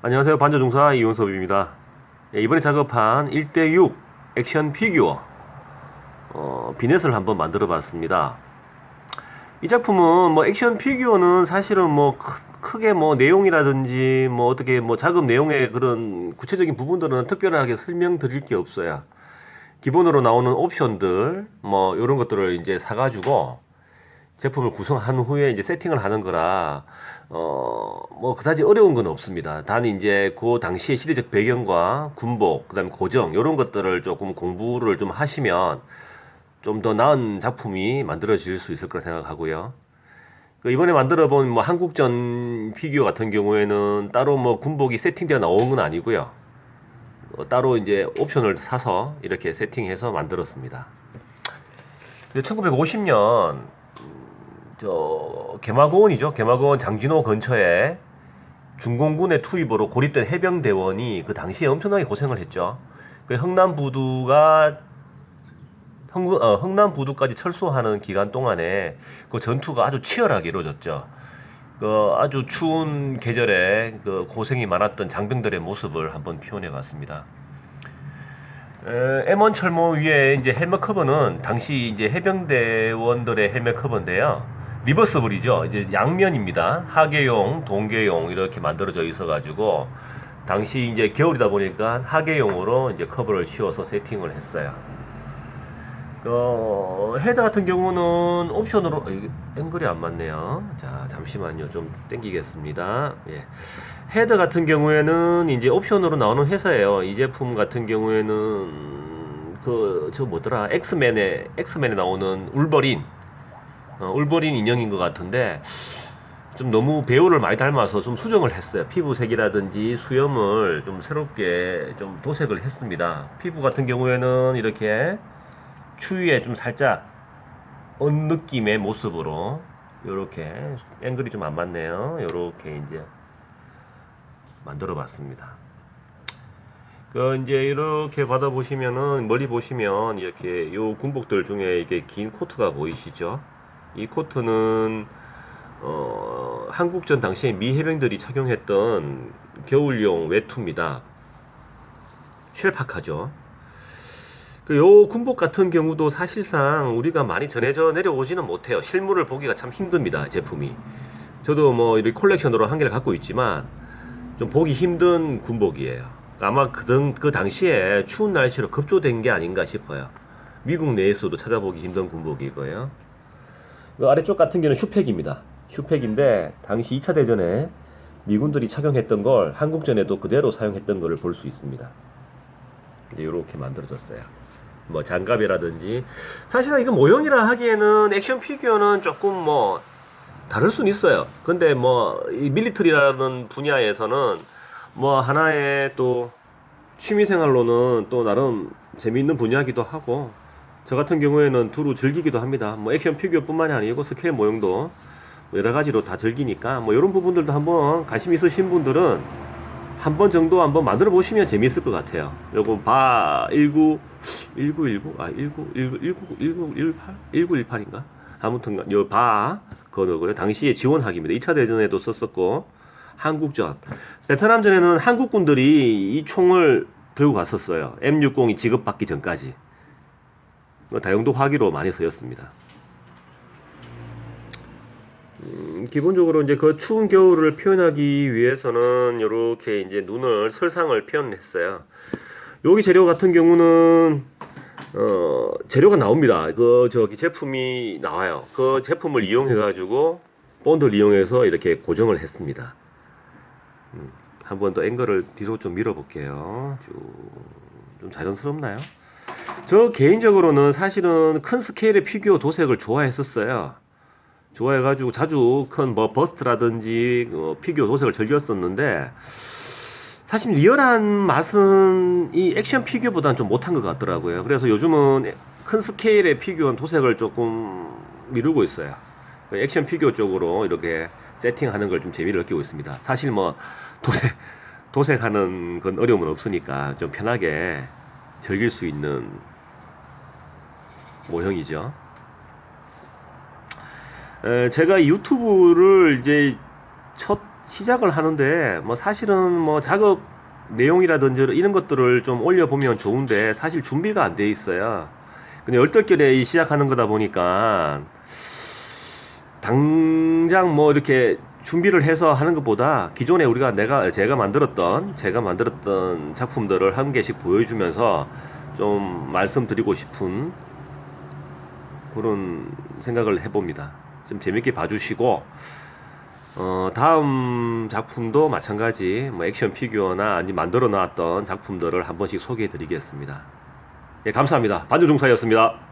안녕하세요. 반자중사 이윤섭입니다. 이번에 작업한 1대6 액션 피규어 비넷을 한번 만들어 봤습니다. 이 작품은 뭐 액션 피규어는 사실은 뭐 크게 뭐 내용이라든지 뭐 어떻게 뭐 작업 내용의 그런 구체적인 부분들은 특별하게 설명드릴 게 없어요. 기본으로 나오는 옵션들 뭐 이런 것들을 이제 사가지고 제품을 구성한 후에 이제 세팅을 하는 거라 뭐 그다지 어려운 건 없습니다. 단 이제 그 당시의 시대적 배경과 군복, 그다음에 고정 이런 것들을 조금 공부를 좀 하시면 좀 더 나은 작품이 만들어질 수 있을 거라 생각하고요. 이번에 만들어 본 뭐 한국전 피규어 같은 경우에는 따로 뭐 군복이 세팅되어 나온 건 아니고요. 따로 이제 옵션을 사서 이렇게 세팅해서 만들었습니다. 1950년 저 개마고원이죠. 개마고원 장진호 근처에 중공군의 투입으로 고립된 해병대원이 그 당시에 엄청나게 고생을 했죠. 그 흥남부두까지 철수하는 기간 동안에 그 전투가 아주 치열하게 이루어졌죠. 그 아주 추운 계절에 그 고생이 많았던 장병들의 모습을 한번 표현해 봤습니다. M1 철모 위에 이제 헬멧 커버는 당시 이제 해병대원들의 헬멧 커버인데요. 리버스블이죠. 이제 양면입니다. 하계용, 동계용 이렇게 만들어져 있어가지고 당시 이제 겨울이다 보니까 하계용으로 이제 커버를 씌워서 세팅을 했어요. 헤드 같은 경우는 옵션으로 앵글이 안 맞네요. 자, 잠시만요. 좀 당기겠습니다. 예. 헤드 같은 경우에는 이제 옵션으로 나오는 회사예요. 이 제품 같은 경우에는 저 뭐더라? 엑스맨에 나오는 울버린 인형인 것 같은데 좀 너무 배우를 많이 닮아서 좀 수정을 했어요. 피부색이라든지 수염을 좀 새롭게 좀 도색을 했습니다. 피부 같은 경우에는 이렇게 추위에 좀 살짝 언 느낌의 모습으로 이렇게 앵글이 좀 안 맞네요. 이렇게 이제 만들어 봤습니다. 이제 이렇게 받아보시면은 멀리 보시면 이렇게 요 군복들 중에 이게 긴 코트가 보이시죠? 이 코트는 한국전 당시에 미 해병들이 착용했던 겨울용 외투입니다. 쉘파카죠. 요 군복 같은 경우도 사실상 우리가 많이 전해져 내려오지는 못해요. 실물을 보기가 참 힘듭니다. 제품이. 저도 뭐 이렇게 콜렉션으로 한 개를 갖고 있지만 좀 보기 힘든 군복이에요. 아마 그 당시에 추운 날씨로 급조된 게 아닌가 싶어요. 미국 내에서도 찾아보기 힘든 군복이고요. 이 아래쪽 같은 경우는 슈팩입니다. 슈팩인데 당시 2차 대전에 미군들이 착용했던 걸 한국전에도 그대로 사용했던 것을 볼 수 있습니다. 이렇게 만들어졌어요. 뭐 장갑이라든지 사실상 이거 모형이라 하기에는 액션 피규어는 조금 뭐 다를 수는 있어요. 근데 뭐 이 밀리터리라는 분야에서는 뭐 하나의 또 취미생활로는 또 나름 재미있는 분야기도 하고 저 같은 경우에는 두루 즐기기도 합니다. 뭐 액션 피규어뿐만이 아니고 스케일 모형도 여러 가지로 다 즐기니까 뭐 이런 부분들도 한번 관심 있으신 분들은 한 번 정도 한번 만들어 보시면 재미있을 것 같아요. 요거 바 1918 1918인가? 아무튼 요바 그거고요. 당시에 지원학입니다. 2차 대전에도 썼었고 한국전 베트남전에는 한국군들이 이 총을 들고 갔었어요. M60이 지급받기 전까지 다용도 화기로 많이 쓰였습니다. 기본적으로 이제 그 추운 겨울을 표현하기 위해서는 이렇게 이제 눈을 설상을 표현했어요. 여기 재료 같은 경우는 재료가 나옵니다. 저기 제품이 나와요. 그 제품을 이용해 가지고 본드를 이용해서 이렇게 고정을 했습니다. 한번 더 앵글을 뒤로 좀 밀어 볼게요. 좀 자연스럽나요? 저 개인적으로는 사실은 큰 스케일의 피규어 도색을 좋아했었어요. 좋아해가지고 자주 큰 뭐 버스트라든지 피규어 도색을 즐겼었는데 사실 리얼한 맛은 이 액션 피규어보다는 좀 못한 것 같더라고요. 그래서 요즘은 큰 스케일의 피규어 도색을 조금 미루고 있어요. 액션 피규어 쪽으로 이렇게 세팅하는 걸 좀 재미를 느끼고 있습니다. 사실 뭐 도색하는 건 어려움은 없으니까 좀 편하게 즐길 수 있는 모형이죠. 제가 유튜브를 이제 첫 시작을 하는데 뭐 사실은 뭐 작업 내용이라든지 이런 것들을 좀 올려보면 좋은데 사실 준비가 안 돼 있어요. 근데 얼떨결에 시작하는 거다 보니까 당장 뭐 이렇게 준비를 해서 하는 것보다 기존에 제가 만들었던 작품들을 한 개씩 보여주면서 좀 말씀드리고 싶은 그런 생각을 해봅니다. 좀 재밌게 봐주시고 다음 작품도 마찬가지 뭐 액션 피규어나 아니 만들어 놨던 작품들을 한 번씩 소개해 드리겠습니다. 예, 감사합니다. 반주중사였습니다.